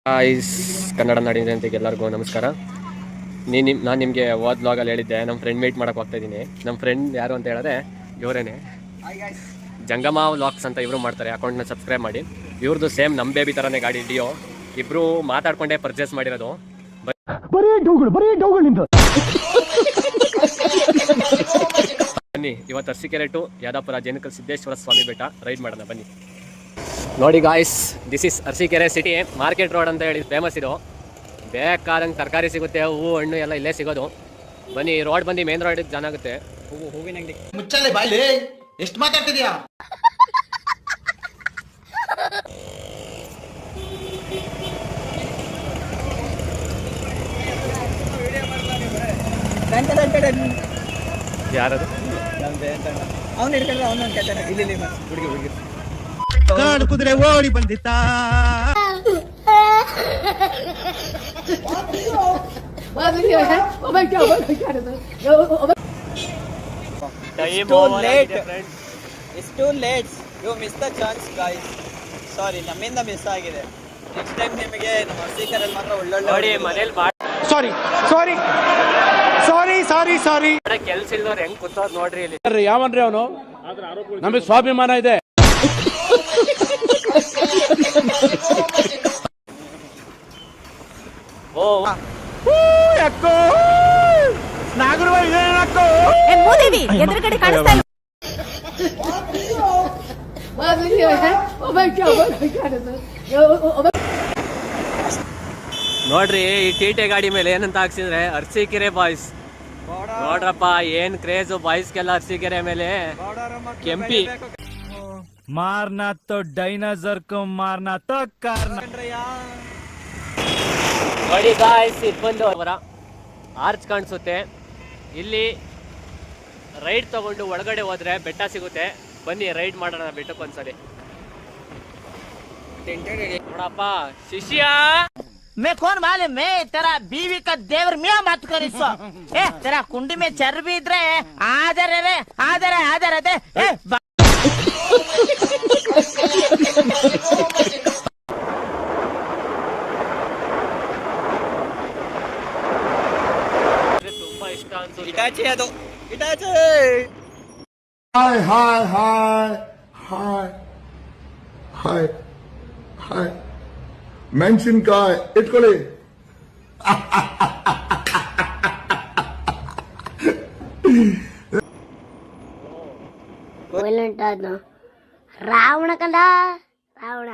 Ice Kannada ನಾಡಿನ ಅಂತ ಎಲ್ಲರಿಗೂ ನಮಸ್ಕಾರ. ನಾನು ನಿಮಗೆ ಹೋದ ವ್ಲಾಗಲ್ಲಿ ಹೇಳಿದ್ದೆ ನಮ್ಮ ಫ್ರೆಂಡ್ ಮೀಟ್ ಮಾಡೋಕೆ ಹೋಗ್ತಾ ಇದ್ದೀನಿ. ನಮ್ಮ ಫ್ರೆಂಡ್ ಯಾರು ಅಂತ ಹೇಳಿದ್ರೆ ಇವರೇನೆ, ಜಂಗಮ ವ್ಲಾಗ್ಸ್ ಅಂತ ಇವರು ಮಾಡ್ತಾರೆ. ಅಕೌಂಟ್ನ ಸಬ್ಸ್ಕ್ರೈಬ್ ಮಾಡಿ. ಇವ್ರದ್ದು ಸೇಮ್ ನಮ್ಮ ಬೇಬಿ ಥರನೇ ಗಾಡಿ ಡಿಯೋ. ಇಬ್ಬರು ಮಾತಾಡ್ಕೊಂಡೇ ಪರ್ಚೇಸ್ ಮಾಡಿರೋದು. ಬನ್ನಿ, ಇವತ್ತು ಅರಸೀಕೆರೆ ಟು ಯಾದವಪುರ ಜೇನುಕಲ್ ಸಿದ್ದೇಶ್ವರ ಸ್ವಾಮಿ ಬೆಟ್ಟ ರೈಡ್ ಮಾಡೋಣ ಬನ್ನಿ. ನೋಡಿ guys, this is Arasikere city. Market road ಅಂತ ಹೇಳಿ ಫೇಮಸ್ ಇದು. ಬೇಕಾದಂಗೆ ತರಕಾರಿ ಸಿಗುತ್ತೆ, ಹೂವು ಹಣ್ಣು ಎಲ್ಲ ಇಲ್ಲೇ ಸಿಗೋದು. ಬನ್ನಿ, ರೋಡ್ ಬಂದು ಮೇನ್ ರೋಡ್ ಜನ ಆಗುತ್ತೆ. ಹೂವಿನ ಅಂಗಡಿ ಮುಚ್ಚಲೆ ಬಾಯ್ಲಿ, ಎಷ್ಟು ಮಾತಾಡ್ತಿದ್ಯಾ? ಯಾರದು? ಅವನು ಹಿಡ್ಕೊಂಡ್ರೆ ಅವನು ಇಲ್ಲಿ ಹುಡುಗಿ ಹುಡುಗಿ ಕಾಡು ಕುದುರೆ ಓಡಿ ಬಂದಿತ್ತ. It's too late. You missed the chance, guys. Sorry, ನಮ್ಮಿಂದ ಮಿಸ್ ಆಗಿದೆ. ನೆಕ್ಸ್ಟ್ ಟೈಮ್ ನಿಮಗೆ ನಮ್ಮ ಅರಸೀಕೆರೆಯಲ್ಲಿ ಮಾತ್ರ ಒಳ್ಳೊಳ್ಳೆ ಮನೇಲಿ ಸಾರಿ ಕೆಲ್ಸ ಇಲ್ದವ್ರು ಹೆಂಗ್ ಕೂತವ್ರು ನೋಡ್ರಿ ಇಲ್ಲಿ. ಯಾವನ್ರಿ ಅವನು? ನಮಗೆ ಸ್ವಾಭಿಮಾನ ಇದೆ. ಓ ಅಕ್ಕೋ ನಾಗರವ ಇದೇನಕ್ಕೋ ಮೂದೇವಿ ಎದುರುಗಡೆ ಕಾಣಿಸ್ತಾ ಇಲ್ಲ. ನೋಡ್ರಿ, ಈ ಟೀಟೆ ಗಾಡಿ ಮೇಲೆ ಏನಂತ ಹಾಕ್ಸಿದ್ರೆ ಅರಸೀಕೆರೆ ಬಾಯ್ಸ್. ನೋಡ್ರಪ್ಪ, ಏನ್ ಕ್ರೇಜ್ ಬಾಯ್ಸ್ಗೆಲ್ಲ ಅರಸೀಕೆರೆ ಮೇಲೆ. ಕೆಂಪಿ ಮಾರ್ನಾ ತೋ ಡೈನೋಸರ್ ಕೋ ಮಾರ್ನಾ ತೋ ಕಾರ್ನ. ನೋಡಿ ಗಾಯ್ಸ್, ಇದು ಬಂದು ಅವರ ಆರ್ಚ್ ಕಾಣಿಸುತ್ತೆ. ಇಲ್ಲಿ ರೈಡ್ ತಗೊಂಡು ಒಳಗಡೆ ಹೋದ್ರೆ ಬೆಟ್ಟ ಸಿಗುತ್ತೆ. ಬನ್ನಿ, ರೈಡ್ ಮಾಡೋಣ ಬೆಟ್ಟಕ್ಕೊಂದ್ಸಲಿ. ನೋಡಪ್ಪ ಶಿಷ್ಯ, मैं कौन मालूम? मैं तेरा बीवी का देवर मियाँ मत कर इसको. ए तेरा कुंडी में चर्बी इधर है. आदर रे आदर है आदर है. ए ತುಂಬಾ ಇಷ್ಟ ಅನ್ಸುತ್ತೆ. ಇಟಾಚಿ ಅದು ಇಟಾಚಿ. ಹಾಯ್ ಮೆಣಸಿನ್ಕಾಯಿ ಇಟ್ಕೊಳ್ಳಿ. ರಾವಣ ಕಂದ ರಾವಣ